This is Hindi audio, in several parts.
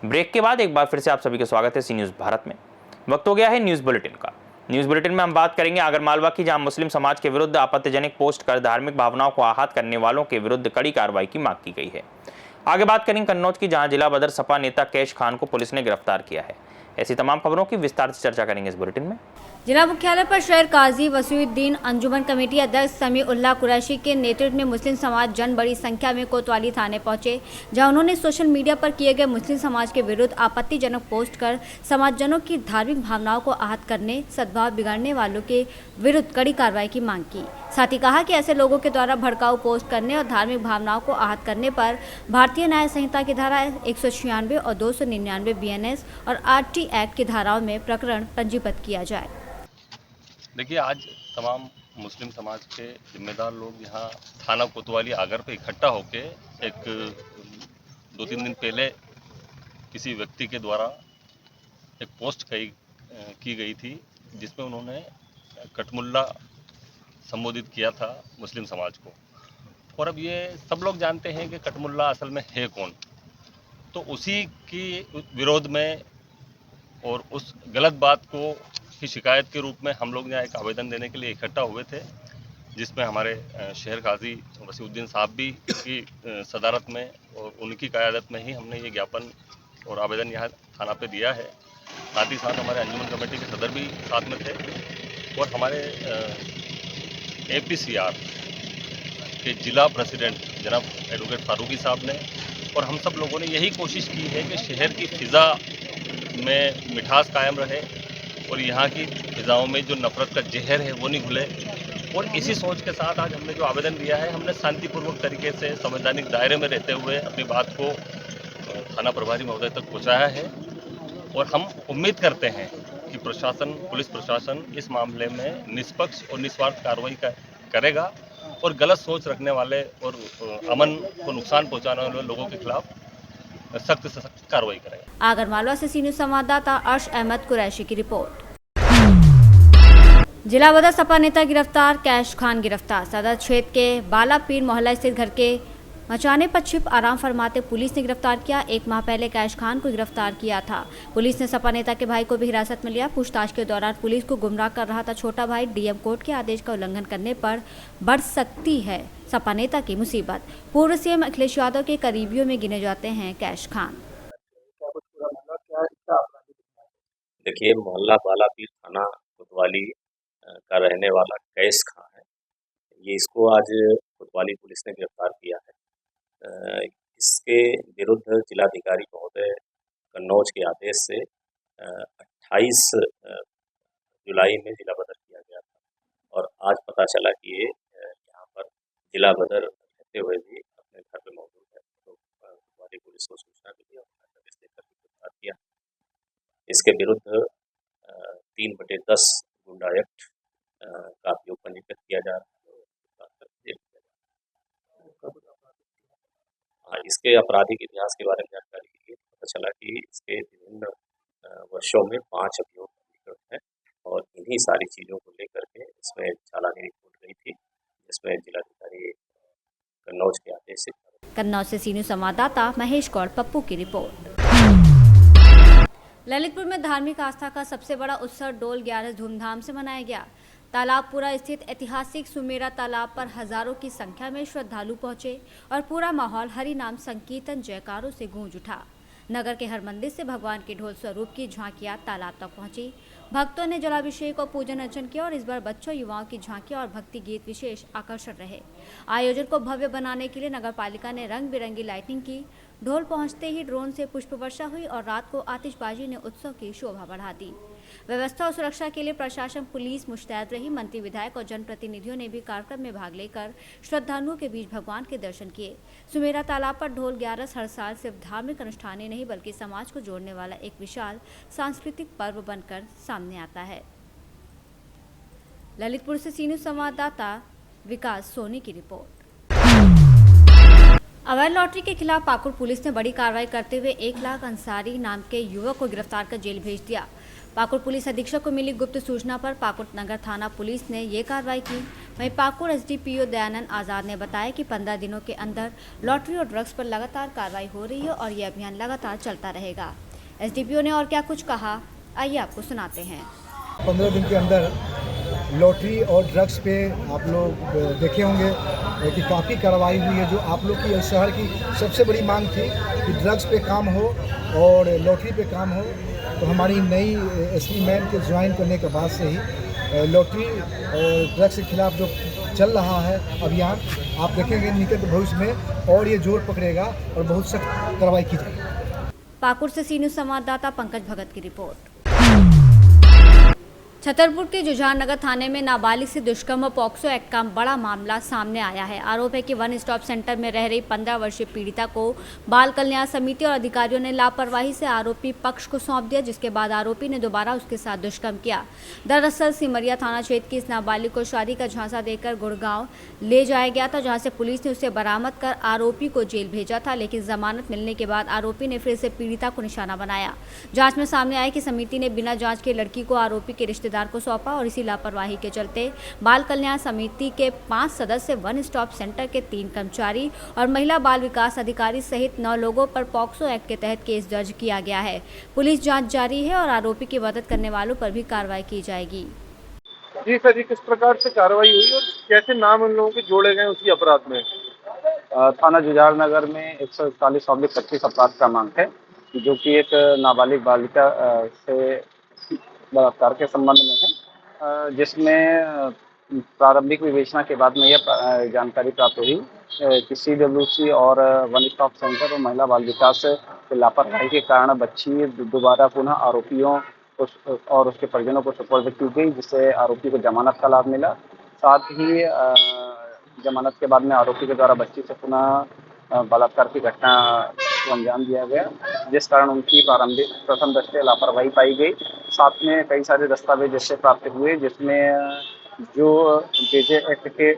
ब्रेक के बाद एक बार फिर से आप सभी का स्वागत है सी न्यूज भारत में। वक्त हो गया है न्यूज बुलेटिन का। न्यूज बुलेटिन में हम बात करेंगे आगरमालवा की, जहां मुस्लिम समाज के विरुद्ध आपत्तिजनक पोस्ट कर धार्मिक भावनाओं को आहत करने वालों के विरुद्ध कड़ी कार्रवाई की मांग की गई है। आगे बात करेंगे कन्नौज की, जहां जिला बदर सपा नेता कैश खान को पुलिस ने गिरफ्तार किया है। ऐसी तमाम खबरों की विस्तार से चर्चा करेंगे इस बुलेटिन में। जिला मुख्यालय पर शहर काजी वसीउद्दीन अंजुमन कमेटी अध्यक्ष समीउल्लाह कुरैशी के नेतृत्व में मुस्लिम समाज जन बड़ी संख्या में कोतवाली थाने पहुंचे, जहां उन्होंने सोशल मीडिया पर किए गए मुस्लिम समाज के विरुद्ध आपत्तिजनक पोस्ट कर समाजजनों की धार्मिक भावनाओं को आहत करने, सद्भाव बिगाड़ने वालों के विरुद्ध कड़ी कार्रवाई की मांग की। साथ ही कहा कि ऐसे लोगों के द्वारा भड़काऊ पोस्ट करने और धार्मिक भावनाओं को आहत करने पर भारतीय न्याय संहिता की धारा 196 और 299 BNS और RT एक्ट की धाराओं में प्रकरण पंजीबद्ध किया जाए। देखिए, आज तमाम मुस्लिम समाज के जिम्मेदार लोग यहाँ थाना कोतवाली आगर पे इकट्ठा होके एक 2-3 दिन पहले किसी व्यक्ति के द्वारा एक पोस्ट की गई थी, जिसमें उन्होंने कटमुल्ला संबोधित किया था मुस्लिम समाज को। और अब ये सब लोग जानते हैं कि कटमुल्ला असल में है कौन। तो उसी की विरोध में और उस गलत बात को की शिकायत के रूप में हम लोग यहाँ एक आवेदन देने के लिए इकट्ठा हुए थे, जिसमें हमारे शहर काजी वसीउद्दीन साहब भी की सदारत में और उनकी क़यादत में ही हमने ये ज्ञापन और आवेदन यहाँ थाना पे दिया है। साथ ही साथ हमारे अंजुमन कमेटी के सदर भी साथ में थे और हमारे APCR के जिला प्रेसिडेंट जनाब एडवोकेट फारूकी साहब ने और हम सब लोगों ने यही कोशिश की है कि शहर की फ़िज़ा में मिठास कायम रहे और यहाँ की फ़िज़ाओं में जो नफ़रत का जहर है वो नहीं घुले। और इसी सोच के साथ आज हमने जो आवेदन दिया है, हमने शांतिपूर्वक तरीके से संवैधानिक दायरे में रहते हुए अपनी बात को थाना प्रभारी महोदय तक पहुँचाया है। और हम उम्मीद करते हैं कि प्रशासन, पुलिस प्रशासन इस मामले में निष्पक्ष और निस्वार्थ कार्रवाई करेगा और गलत सोच रखने वाले और अमन को नुकसान पहुँचाने वाले लोगों के खिलाफ सख्त से सख्त कार्रवाई करेगा। आगरमालवा से सी न्यूज संवाददाता अर्श अहमद कुरैशी की रिपोर्ट। जिला बदर सपा नेता गिरफ्तार, कैश खान गिरफ्तार। सदर क्षेत्र के बालापीर मोहल्ला स्थित घर के मचाने पर छिप आराम फरमाते पुलिस ने गिरफ्तार किया। 1 माह पहले कैश खान को गिरफ्तार किया था। पुलिस ने सपा नेता के भाई को भी हिरासत में लिया। पूछताछ के दौरान पुलिस को गुमराह कर रहा था छोटा भाई। DM कोर्ट के आदेश का उल्लंघन करने पर बढ़ सकती है सपा नेता की मुसीबत। पूर्व CM अखिलेश यादव के करीबियों में गिने जाते हैं कैश खान। देखिए, मोहल्ला बालापीर थाना कोतवाली का रहने वाला कैश खान है। ये इसको आज कोतवाली पुलिस ने गिरफ्तार किया है। इसके विरुद्ध जिलाधिकारी महोदय कन्नौज के आदेश से 28 जुलाई में जिला बदर किया गया था और आज पता चला कि ये यहाँ पर जिला बदर रहते हुए भी अपने घर पे मौजूद है। तो कोतवाली पुलिस को सूचना मिली और आदेश देकर गिरफ्तार किया। इसके विरुद्ध 3/10 गुंडा एक्ट का उपयोग पंजीकृत किया जा रहा है। इसके आपराधिक इतिहास के बारे में जानकारी ली, पता चला कि इसके विभिन्न वर्षों में 5 अभियोग पंजीकृत हैं और इन्हीं सारी चीज़ों को लेकर के इसमें चालानी रिपोर्ट गई थी, जिसमें जिलाधिकारी कन्नौज के आदेश से। कन्नौज से सी न्यूज संवाददाता महेश गौड़ पप्पू की रिपोर्ट। ललितपुर में धार्मिक आस्था का सबसे बड़ा उत्सव डोल 11 धूमधाम से मनाया गया। तालाबपुरा स्थित ऐतिहासिक सुमेरा तालाब पर हजारों की संख्या में श्रद्धालु पहुंचे और पूरा माहौल हरि नाम संकीर्तन जयकारों से गूंज उठा। नगर के हर मंदिर से भगवान के ढोल स्वरूप की झांकियां तालाब तक पहुंची। भक्तों ने जलाभिषेक और पूजन अर्चन किया और इस बार बच्चों युवाओं की झांकियां और भक्ति गीत विशेष आकर्षण रहे। आयोजन को भव्य बनाने के लिए नगर पालिका ने रंग बिरंगी लाइटिंग की। ढोल पहुंचते ही ड्रोन से पुष्प वर्षा हुई और रात को आतिशबाजी ने उत्सव की शोभा बढ़ा दी। व्यवस्था और सुरक्षा के लिए प्रशासन, पुलिस मुस्तैद रही। मंत्री, विधायक और जनप्रतिनिधियों ने भी कार्यक्रम में भाग लेकर श्रद्धालुओं के बीच भगवान के दर्शन किए। सुमेरा तालाब पर ढोल 11 हर साल सिर्फ धार्मिक अनुष्ठान ही नहीं बल्कि समाज को जोड़ने वाला एक विशाल सांस्कृतिक पर्व बनकर सामने आता है। ललितपुर से सी न्यूज संवाददाता विकास सोनी की रिपोर्ट। अवैध लॉटरी के खिलाफ पाकुड़ पुलिस ने बड़ी कार्रवाई करते हुए 1 लाख अंसारी नाम के युवक को गिरफ्तार कर जेल भेज दिया। पाकुड़ पुलिस अधीक्षक को मिली गुप्त सूचना पर पाकुड़ नगर थाना पुलिस ने ये कार्रवाई की। वहीं पाकुड़ एसडीपीओ दयानंद आजाद ने बताया कि 15 दिनों के अंदर लॉटरी और ड्रग्स पर लगातार कार्रवाई हो रही है और ये अभियान लगातार चलता रहेगा। एसडीपीओ ने और क्या कुछ कहा, आइए आपको सुनाते हैं। 15 दिन के अंदर लॉटरी और ड्रग्स पे आप लोग देखे होंगे कि काफ़ी कार्रवाई हुई है। जो आप लोग की शहर की सबसे बड़ी मांग थी कि ड्रग्स पे काम हो और लॉटरी पे काम हो, तो हमारी नई एसपी मैम के ज्वाइन करने के बाद से ही लॉटरी और ड्रग्स के खिलाफ जो चल रहा है अभियान, आप देखेंगे निकट भविष्य में और ये जोर पकड़ेगा और बहुत सख्त कार्रवाई की जाएगी। पाकुड़ से सी न्यूज़ संवाददाता पंकज भगत की रिपोर्ट। छतरपुर के जुझार नगर थाने में नाबालिग से दुष्कर्म और पॉक्सो एक्ट का बड़ा मामला सामने आया है। आरोप है कि वन स्टॉप सेंटर में रह रही 15 वर्षीय पीड़िता को बाल कल्याण समिति और अधिकारियों ने लापरवाही से आरोपी पक्ष को सौंप दिया, जिसके बाद आरोपी ने दोबारा उसके साथ दुष्कर्म किया। दरअसल सिमरिया थाना क्षेत्र की इस नाबालिग को शादी का झांसा देकर गुड़गांव ले जाया गया था, जहां से पुलिस ने उसे बरामद कर आरोपी को जेल भेजा था, लेकिन जमानत मिलने के बाद आरोपी ने फिर से पीड़िता को निशाना बनाया। जाँच में सामने आया कि समिति ने बिना जाँच के लड़की को आरोपी के रिश्तेदार को सौंपा और इसी लापरवाही के चलते बाल कल्याण समिति के 5 सदस्य, वन स्टॉप सेंटर के 3 कर्मचारी और महिला बाल विकास अधिकारी सहित 9 लोगों पर पॉक्सो एक्ट के तहत केस दर्ज किया गया है। पुलिस जांच जारी है और आरोपी की मदद करने वालों पर भी कार्रवाई की जाएगी। जी सर जी, किस प्रकार से कार्रवाई हुई और कैसे नाम उन लोगों के जोड़े गए उसी अपराध में? थाना जुझार नगर में 141/25 अपराध क्रमांक है, जो कि एक नाबालिग बालिका से बलात्कार के संबंध में है, जिसमें प्रारंभिक विवेचना के बाद में यह जानकारी प्राप्त हुई कि CWC और वन स्टॉप सेंटर और महिला बाल विकास के लापरवाही के कारण बच्ची दोबारा पुनः आरोपियों और उसके परिजनों को सुपुर्द की गई, जिससे आरोपी को जमानत का लाभ मिला। साथ ही जमानत के बाद में आरोपी के द्वारा बच्ची से पुनः बलात्कार की घटना को अंजाम दिया गया, जिस कारण उनकी प्रारंभिक प्रथम दृष्टया लापरवाही पाई गई। साथ में कई सारे दस्तावेज ऐसे प्राप्त हुए जिसमें जो JJ एक्ट के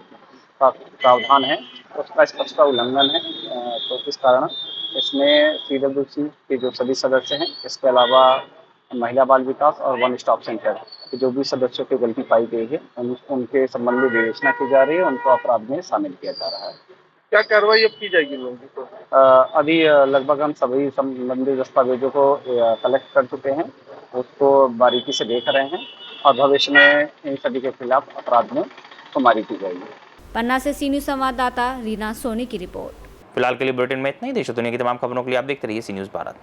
प्रावधान है उसका स्पष्ट उल्लंघन है। तो इस कारण इसमें CWC के जो सभी सदस्य हैं, इसके अलावा महिला बाल विकास और वन स्टॉप सेंटर के जो भी सदस्यों की गलती पाई गई है उनके संबंध में विवेचना की जा रही है, उनको अपराध में शामिल किया जा रहा है। क्या कार्रवाई अब की जाएगी लोगों को? अभी लगभग हम सभी संबंधित दस्तावेजों को कलेक्ट कर चुके हैं, उसको बारीकी से देख रहे हैं और भविष्य में इन सभी के खिलाफ अपराध में शुमारी की जाएगी। पन्ना से सी न्यूज़ संवाददाता रीना सोनी की रिपोर्ट। फिलहाल के लिए बुलेटिन में इतना ही। देश और दुनिया की तमाम खबरों के लिए आप देखते रहिए सी न्यूज़ भारत।